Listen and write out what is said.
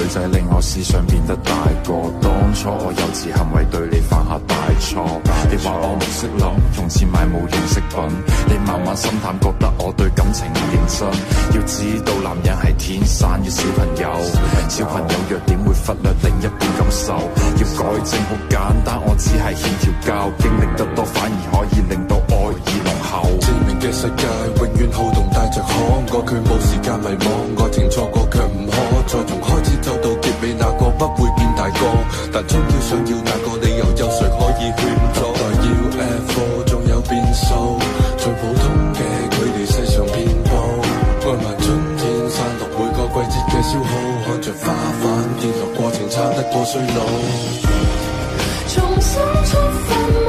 女仔令我思想變得大個，當初我幼稚行為對你犯下大錯。你話我唔識諗，用錢買冇用飾品，你慢慢心淡，覺得我對感情唔認真。要知道男人係天生要小朋友，小朋友弱點會忽略另一半感受。要改正好簡單，我只係欠條教，經歷得多反而可以令到愛意濃厚。致命嘅世界永遠好動帶着可愛，佢冇時間迷惘，愛情錯過卻唔可再從開始走到結尾，那個不會變大個，但終要想要那個理由，有誰可以勸阻？待要 F4 仲有變數，最普通嘅距離世上遍佈，愛埋春天散落每個季節嘅消耗，看着花瓣跌落過程差得過衰老，重新出發。